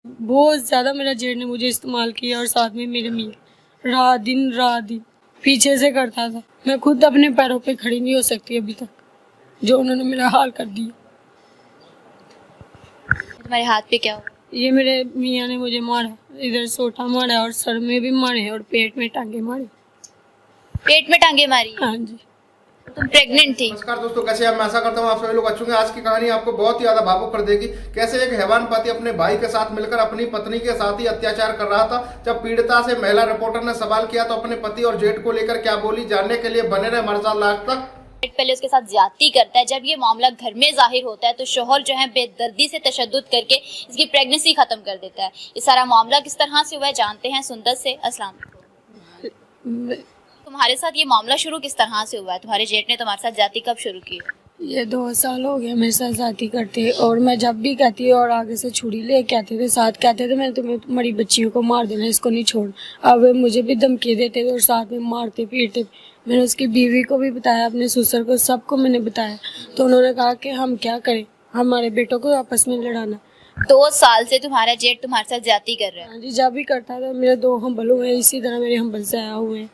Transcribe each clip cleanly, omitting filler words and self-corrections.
बहुत ज़्यादा मेरा जेठ ने मुझे इस्तेमाल किया और साथ में मेरे मियाँ रात दिन पीछे से करता था। मैं खुद अपने पैरों पे खड़ी नहीं हो सकती अभी तक, जो उन्होंने मेरा हाल कर दिया। तुम्हारे हाथ पे क्या हुआ? ये मेरे मियाँ ने मुझे मारा, इधर सोटा मारा और सर में भी मारे और पेट में टांगे मारे। पेट में टांगे मारी? हाँ जी। तुम प्रेग्नेंट थी? नमस्कार दोस्तों, कैसे हैं? मैं आशा करता हूँ आप सभी लोग अच्छे होंगे। आज की कहानी आपको बहुत ही ज्यादा भावुक कर देगी। कैसे एक हैवान पति अपने भाई के साथ मिलकर अपनी पत्नी के साथ ही अत्याचार कर रहा था। जब पीड़िता से महिला रिपोर्टर ने सवाल किया तो अपने पति और जेठ को लेकर क्या बोली, जानने के लिए बने रहे हमारे साथ लास्ट तक। पहले उसके साथ ज्यादती करता है, जब ये मामला घर में जाहिर होता है तो शोहर जो है बेदर्दी से तशद्दुद करके इसकी प्रेगनेंसी खत्म कर देता है। ये सारा मामला किस तरह से हुआ है जानते हैं सुंदर से। अस्सलाम वालेकुम। तुम्हारे साथ ये मामला शुरू किस तरह से हुआ है? तुम्हारे जेठ ने तुम्हारे साथ ज्यादती कब शुरू की? ये 2 साल हो गए मेरे साथ जाती करते, और मैं जब भी कहती और आगे से छुरी ले कहते थे, साथ कहते थे मैं तुम्हें तुम्हारी बच्चियों को मार देना, इसको नहीं छोड़। अब मुझे भी धमकी देते थे और साथ में मारते पीटते। मैंने उसकी बीवी को भी बताया, अपने ससुर को, सबको मैंने बताया, तो उन्होंने कहा कि हम क्या करें, हमारे बेटों को आपस में लड़ाना। 2 साल से तुम्हारा जेठ तुम्हारे साथ ज्यादती कर रहा है? हाँ जी, जब भी करता था। मेरे 2 हम्बल हुए, इसी तरह मेरे हम्बल से आया हुए हैं।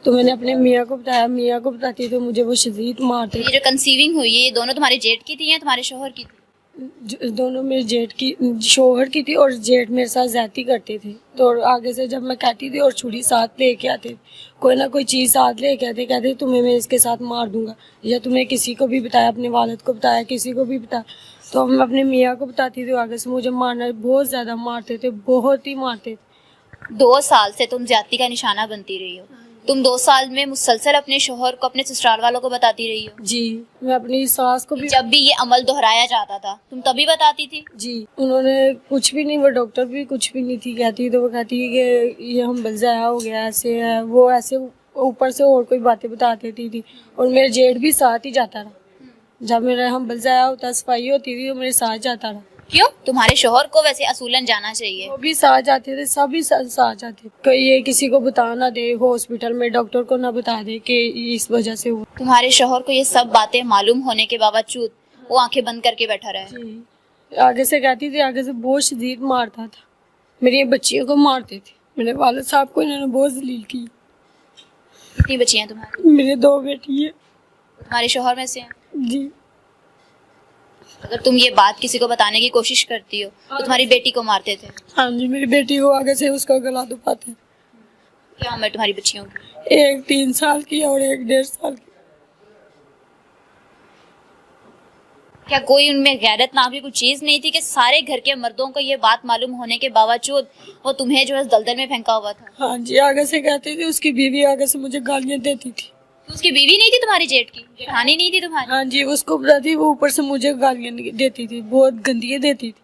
तो मैंने अपने मियाँ को बताया, मियाँ को बताती तो मुझे वो शदीद मारते। ये जो कंसीविंग हुई है ये दोनों तुम्हारे जेठ की थी या तुम्हारे शोहर की थी? दोनों मेरे जेठ की, शोहर की थी, और जेठ मेरे साथ ज्यादती करते थे। तो आगे से जब मैं कहती थी और छुरी साथ लेके आते, कोई ना कोई चीज़ साथ लेके आते, कहते तुम्हें मैं इसके साथ मार दूंगा, या तुम्हें किसी को भी बताया, अपने वालिद को बताया, किसी को भी बताया। तो मैं अपने मियाँ को बताती थी, आगे से मुझे मारना, बहुत ज़्यादा मारते थे, बहुत ही मारते थे। 2 साल से तुम ज्यादती का निशाना बनती रही हो। तुम 2 साल में मुसलसल अपने शोहर को, अपने ससुराल वालों को बताती रही हो? जी, मैं अपनी सास को भी। जब भी ये अमल दोहराया जाता था तुम तभी बताती थी? जी, उन्होंने कुछ भी नहीं, वो डॉक्टर भी कुछ भी नहीं थी कहती, तो वो कहती है कि ये हम बलजाया हो गया, ऐसे है वो, ऐसे ऊपर से और कोई बातें बता देती थी। और मेरे जेठ भी साथ ही जाता रहा, जब मेरा हम बलजाया होता, सफाई होती थी, तो मेरे साथ जाता रहा। क्यों? तुम्हारे शोहर को वैसे असूलन जाना चाहिए। वो भी साथ जाते थे, सभी साथ जाते। कोई ये किसी को बता ना दे, हॉस्पिटल में डॉक्टर को ना बता दे कि इस वजह से हुआ। तुम्हारे शोहर को ये सब बातें मालूम होने के बावजूद वो आंखें बंद करके बैठा रहा है? जी, आगे से कहती थी, आगे से बहुत शदीद मारता था, मेरी बच्चियों को मारते थे। मेरे वालिद साहब को इन्होंने बहुत जलील की। कितनी बच्चियां तुम्हारी? मेरे 2 बेटी है। तुम्हारे शोहर में से हैं? जी। अगर तुम ये बात किसी को बताने की कोशिश करती हो तो तुम्हारी बेटी को मारते थे? हाँ जी, मेरी बेटी को आगे से उसका गला दबाते। क्या उम्र तुम्हारी बच्चियों की? एक 3 साल की और एक 1.5 साल की। क्या कोई उनमें गैरत नाम की कुछ चीज नहीं थी कि सारे घर के मर्दों को ये बात मालूम होने के बावजूद वो तुम्हें जो है दलदल में फेंका हुआ था? हाँ जी, आगे से कहती थी, उसकी बीवी आगे से मुझे गालियाँ देती थी। तो उसकी बीवी नहीं थी तुम्हारी जेठ की? जेठानी नहीं थी तुम्हारी? हाँ जी, उसको बताती, वो ऊपर से मुझे गालियाँ देती थी, बहुत गंदियाँ देती थी।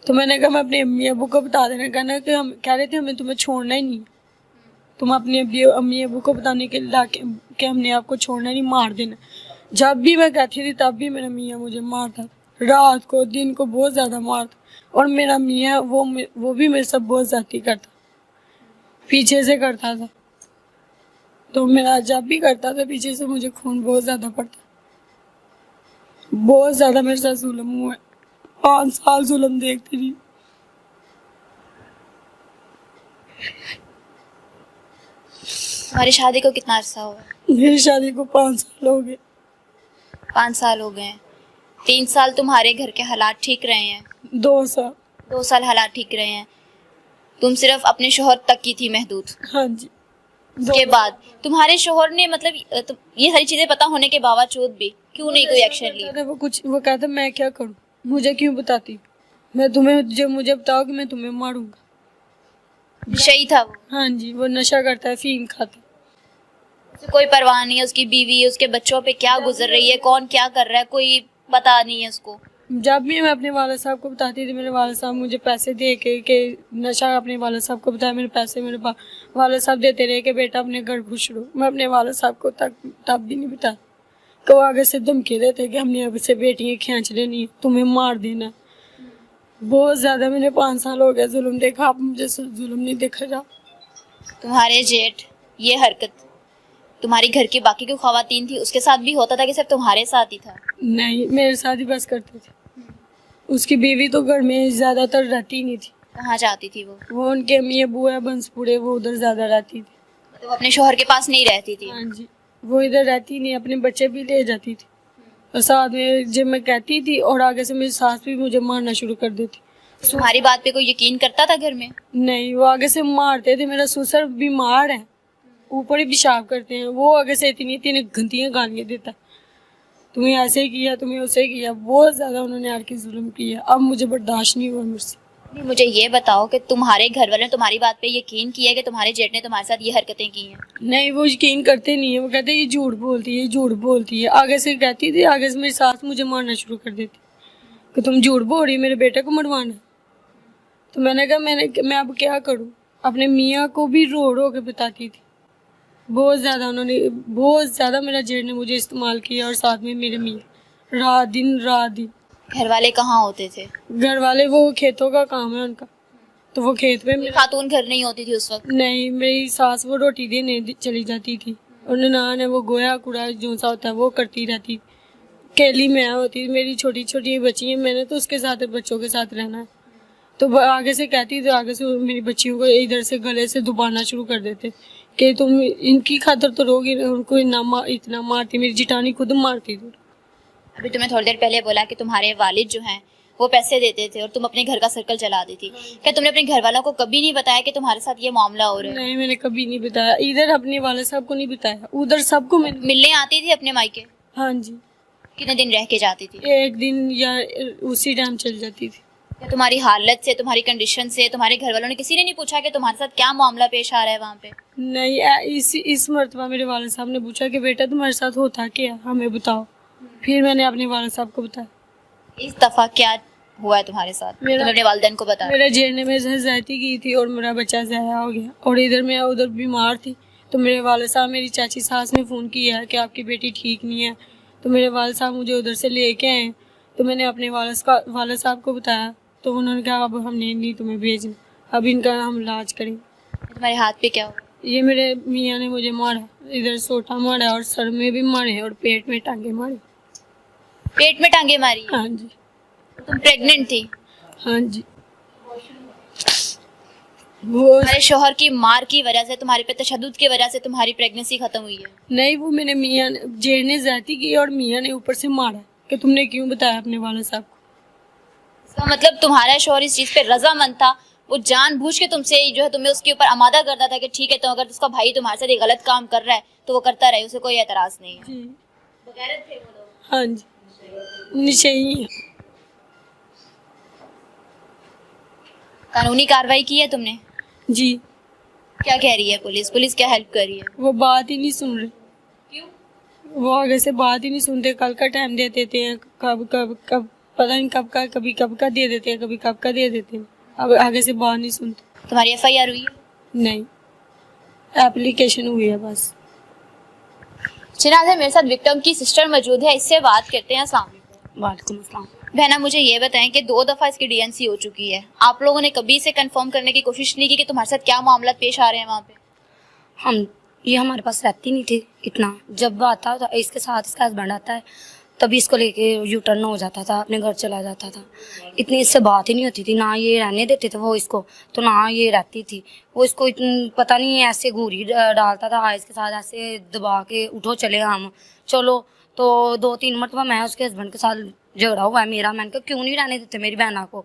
तो मैंने कहा मैं अपने अम्मी अबू को बता देना, कहना कि हम कह रहे थे हमें तुम्हें छोड़ना ही नहीं, तुम अपने अम्मी अबू को बताने के ला के हमने आपको छोड़ना नहीं, मार देना। जब भी मैं कहती थी तब भी मेरा मियाँ मुझे मारता, रात को दिन को बहुत ज़्यादा मारता। और मेरा मियाँ वो भी मेरे साथ बहुत ज़्यादती करता, पीछे से करता था। तो मेरा जब भी करता था पीछे से, मुझे खून बहुत ज़्यादा पड़ता, बहुत ज़्यादा मेरे साथ जुल्म हुआ है। 5 साल जुल्म देखती रही। तुम्हारी शादी को कितना अरसा हुआ? मेरी शादी को 5 साल हो गए। 5 साल हो गए हैं। 3 साल तुम्हारे घर के हालात ठीक रहे हैं? 2 साल। 2 साल हालात ठीक रहे हैं। तुम सिर्फ अपने शोहर तक की थी महदूद? हाँ जी। उसके बाद तुम्हारे शोहर ने मतलब ये सारी चीजें पता होने के बावजूद भी क्यों नहीं कोई एक्शन लिया? वो कहता मैं क्या करूं, मुझे क्यों बताती, मैं तुम्हें, जो मुझे बताओगे मैं तुम्हें मारूंगा। सही था वो? हाँ जी, वो नशा करता है, फीम खाता है। उसे कोई परवाह नहीं है उसकी बीवी उसके बच्चों पे क्या गुजर रही है, कौन क्या कर रहा है, कोई पता नहीं है उसको? जब भी मैं अपने वाले साहब को बताती थी, मेरे वाले साहब मुझे पैसे दे के नशा, अपने वाले साहब को बताया, मेरे पैसे मेरे वाले साहब देते रहे कि बेटा अपने घर खुश रहो। मैं अपने वाले साहब को तब भी नहीं बताया, कि वो आगे से धमकी देते कि हमने अब से बेटियाँ खींच लेनी है, तुम्हें मार देना। बहुत ज़्यादा मैंने 5 साल हो गया जुल्म देखा, आप मुझे जुल्म नहीं देखा जा। तुम्हारे जेठ ये हरकत तुम्हारी घर की बाकी जो खवातीन थी उसके साथ भी होता था कि सिर्फ तुम्हारे साथ ही था? नहीं, मेरे साथ ही बस करते थे। उसकी बीवी तो घर में ज़्यादातर रहती नहीं थी, कहाँ जाती थी वो उनके अम्मी अबू है बंसपुरे, वो उधर ज़्यादा रहती थी। तो वो अपने शोहर के पास नहीं रहती थी। हाँ जी, वो इधर रहती नहीं, अपने बच्चे भी ले जाती थी और साथ में जब मैं कहती थी और आगे से मेरी सास भी मुझे मारना शुरू कर देती। तुम्हारी बात पे कोई यकीन करता था घर में? नहीं, वो आगे से मारते थे। मेरा ससुर बीमार है, ऊपर ही पेशाब करते हैं, वो आगे से इतनी इतनी गंदियाँ गालियाँ देता, तुम्हें ऐसे किया, तुम्हें उसे किया, बहुत ज़्यादा उन्होंने आके जुल्म किया। अब मुझे बर्दाश्त नहीं हुआ मुझसे। नहीं, मुझे ये बताओ कि तुम्हारे घर वाले ने तुम्हारी बात पे यकीन किया कि तुम्हारे जेठ ने तुम्हारे साथ ये हरकतें की हैं? नहीं, वो यकीन करते नहीं है, वो कहते हैं ये झूठ बोलती है, ये झूठ बोलती है। आगे से कहती थी, आगे से मेरी सास मुझे मारना शुरू कर देती कि तुम झूठ बोल रही, मेरे बेटे को मरवाना। तो मैंने कहा मैं अब क्या करूँ। अपने मियाँ को भी रो रो के बताती थी। बहुत ज़्यादा मेरा जेठ ने मुझे इस्तेमाल किया और साथ में मेरे मियाँ, रात दिन। घर वाले कहाँ होते थे? घर वाले, वो खेतों का काम है उनका, तो वो खेत पे कोई खातून घर नहीं होती थी उस वक्त? नहीं, मेरी सास वो रोटी देने चली जाती थी और ननान है वो गोया कूड़ा जो सा होता है वो करती रहती। केली मैं होती, मेरी छोटी छोटी बच्ची है, मैंने तो उसके साथ बच्चों के साथ रहना है। तो आगे से कहती, तो आगे से मेरी बच्चियों को इधर से गले से दबाना शुरू कर देते कि तुम इनकी खातर तो रोगी, उनको इतना मारती। मेरी जिटानी खुद मारती थी। अभी तुम्हें थोड़ी देर पहले बोला कि तुम्हारे वालिद जो हैं वो पैसे देते थे और तुम अपने घर का सर्कल चलाती थी। क्या तुमने अपने घर वालों को कभी नहीं बताया कि तुम्हारे साथ ये मामला हो रहा है? नहीं, मैंने कभी नहीं बताया, इधर अपने वाले साहब को नहीं बताया, उधर सबको मैंने। मिलने आती थी अपने मायके? हाँ जी, कितने दिन रह के जाती थी? एक दिन या उसी टाइम चल जाती थी। क्या तुम्हारी हालत से, तुम्हारी कंडीशन से तुम्हारे घर वालों ने किसी ने नहीं पूछा कि तुम्हारे साथ क्या मामला पेश आ रहा है वहाँ पे? नहीं, इस मरतबा मेरे वाले साहब ने पूछा कि बेटा तुम्हारे साथ होता क्या, हमें बताओ। फिर मैंने अपने वाले साहब को बताया। इस दफा क्या हुआ है तुम्हारे साथ? तुमने अपने वालिदैन को बताया? मेरा जेठ ने मेरे साथ ज्यादती की थी और मेरा बच्चा ज़ाया हो गया और इधर मैं उधर बीमार थी। तो मेरे वाले साहब, मेरी चाची सास ने फ़ोन किया है कि आपकी बेटी ठीक नहीं है। तो मेरे वाले साहब मुझे उधर से लेके आए। तो मैंने अपने वाले साहब को बताया, तो उन्होंने कहा अब हमने नहीं तुम्हें भेजना, अब इनका हम इलाज करेंगे। तुम्हारे हाथ पे क्या हुआ? ये मेरे मियाँ ने मुझे मारा, इधर सोटा मारा और सर में भी मारे और पेट में टांगे मारे। पेट में टांगे मारी? हाँ जी। तुम प्रेग्नेंट थी? हाँ जी। वो तुम्हारे शोहर की मार की वजह से, तुम्हारे पे तशद्दुद की वजह से तुम्हारी प्रेगनेंसी खत्म हुई है? नहीं, वो मेरे मियाँ जेठ ने ज्यादती की और मियाँ ने ऊपर से मारा कि तुमने क्यों बताया अपने वाले साहब को। इसका मतलब तुम्हारा शोहर इस चीज पे रजामंद था, वो जानबूझ के तुमसे जो है तुम्हें उसके ऊपर आमादा करता था कि ठीक है, तो अगर उसका भाई तुम्हारे साथ ये गलत काम कर रहा है तो वो करता रहे, उसे कोई एतराज नहीं है। जी बगैरत थे वो लोग? हाँ जी, निश्चय है। कानूनी कार्रवाई की है तुमने? जी। क्या कह रही है पुलिस? पुलिस क्या हेल्प कर रही है? वो बात ही नहीं सुन रहे। क्यों? वो आगे से बात ही नहीं सुनते। कल का टाइम दे देते हैं, कब पता नहीं कब का, कभी कब का दे देते हैं, कभी कब का दे देते हैं। अब आगे से बात नहीं सुनते। तुम्हारी FIR हुई है? नहीं, एप्लीकेशन हुई है बस। चिनाज़, मेरे साथ विक्टिम की सिस्टर मौजूद है, इससे बात करते हैं। अस्सलाम वालेकुम। वालेकुम अस्सलाम। बहना, मुझे ये बताएं कि 2 दफ़ा इसकी DNC हो चुकी है, आप लोगों ने कभी इसे कंफर्म करने की कोशिश नहीं की कि तुम्हारे साथ क्या मामला पेश आ रहे हैं वहाँ पे? ये हमारे पास रहती नहीं थी इतना। जब आता था इसके साथ, इसका हस्बैंड आता है तभी इसको लेके U-टर्न हो जाता था, अपने घर चला जाता था। इतनी इससे बात ही नहीं होती थी, ना ये रहने देते थे वो इसको, तो ना ये रहती थी। वो इसको पता नहीं ऐसे घूरी डालता था, इसके साथ ऐसे दबा के उठो चले हम चलो। तो 2-3 मरतबा मैं उसके हस्बैंड के साथ झगड़ा हुआ है मेरा। मैंने कहा क्यों नहीं रहने देते मेरी बहना को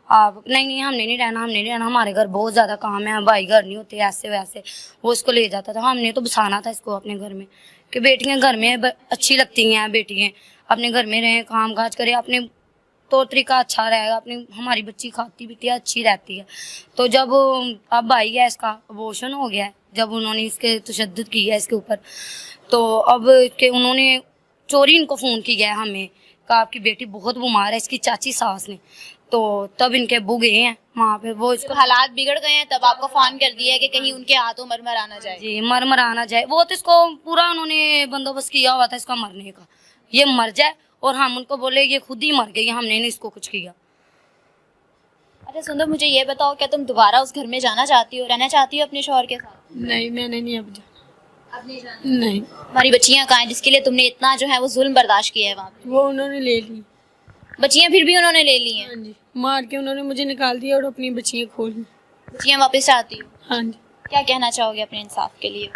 आप? नहीं हमने नहीं रहना, हमारे घर बहुत ज़्यादा काम है, भाई घर नहीं होते, ऐसे वैसे। वो इसको ले जाता था। हमने तो बसाना था इसको अपने घर में कि बेटियां घर में अच्छी लगती हैं, बेटियां अपने घर में रहें, काम काज करें, अपने तौर तरीका अच्छा रहेगा, अपनी हमारी बच्ची खाती पीती है, अच्छी रहती है। तो जब अब भाई है इसका अबॉर्शन हो गया है, जब उन्होंने इसके तशद्दुद किया है इसके ऊपर, तो अब इसके उन्होंने चोरी इनको फ़ोन किया है हमें, कहा आपकी बेटी बहुत बीमार है, इसकी चाची सास ने। तो तब इनके अब्बू गए हैं वहाँ पे, वो इसको हालात बिगड़ गए हैं तब आपको फोन कर दिया है कि कहीं उनके हाथों मरमर आना जाए। जी मर आना जाए। वो तो इसको पूरा उन्होंने बंदोबस्त किया हुआ था इसका मरने का, ये मर जाए, और हम उनको बोले ये खुद ही मर गई, हमने नहीं इसको कुछ किया। अच्छा सुंदर, मुझे ये बताओ, क्या तुम दोबारा उस घर में जाना चाहती हो, रहना चाहती हो अपने शौहर के साथ? नहीं, मैंने नहीं अब जाना। अब नहीं जाना? नहीं, हमारी बच्चियां कहाँ हैं जिसके लिए तुमने इतना जो है वो जुल्म बर्दाश्त किया है वहाँ पे? वो उन्होंने ले ली। बच्चियां फिर भी उन्होंने ले ली हैं? हाँ जी, मार के उन्होंने मुझे निकाल दिया और अपनी बच्चियाँ खोल ली। बच्चियां वापस चाहती हो? हाँ जी। क्या कहना चाहोगे अपने इंसाफ के लिए?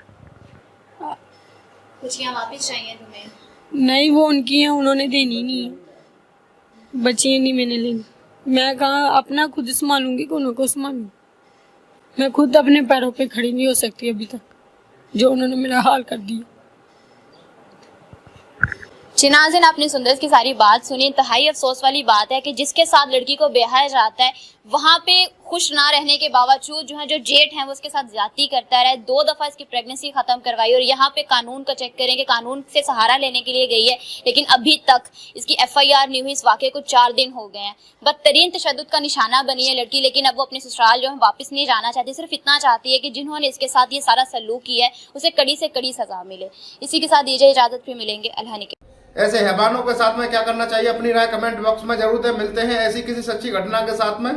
बच्चियां वापस चाहिए तुम्हें? नहीं, वो उनकी हैं, उन्होंने देनी नहीं है। बच्चियाँ नहीं मैंने लेनी। मैं कहाँ अपना खुद संभालूंगी कि उनको संभालूंगी? मैं खुद अपने पैरों पे खड़ी नहीं हो सकती अभी तक, जो उन्होंने मेरा हाल कर दिया। जी नाज़रीन, आपने सुंदर की सारी बात सुनी। इंतहाई अफसोस वाली बात है कि जिसके साथ लड़की को ब्याया जाता है वहाँ पे खुश ना रहने के बावजूद जो है जो जेठ है वो उसके साथ ज्यादती करता है। 2 दफा इसकी प्रेगनेंसी खत्म करवाई और यहाँ पे कानून का चेक करेंगे, कानून से सहारा लेने के लिए गई है, लेकिन अभी तक इसकी FIR नहीं हुई। इस वाक़े को 4 दिन हो गए हैं। बदतरीन तशद्दुद का निशाना बनी है लड़की, लेकिन अब वो अपने ससुराल जो है वापस नहीं जाना चाहती। सिर्फ इतना चाहती है कि जिन्होंने इसके साथ ये सारा सलूक किया है उसे कड़ी से कड़ी सजा मिले। इसी के साथ दीजिए इजाजत, फिर मिलेंगे अल्लाह ने। ऐसे हैवानों के साथ में क्या करना चाहिए, अपनी राय कमेंट बॉक्स में जरूर दें। मिलते हैं ऐसी किसी सच्ची घटना के साथ में।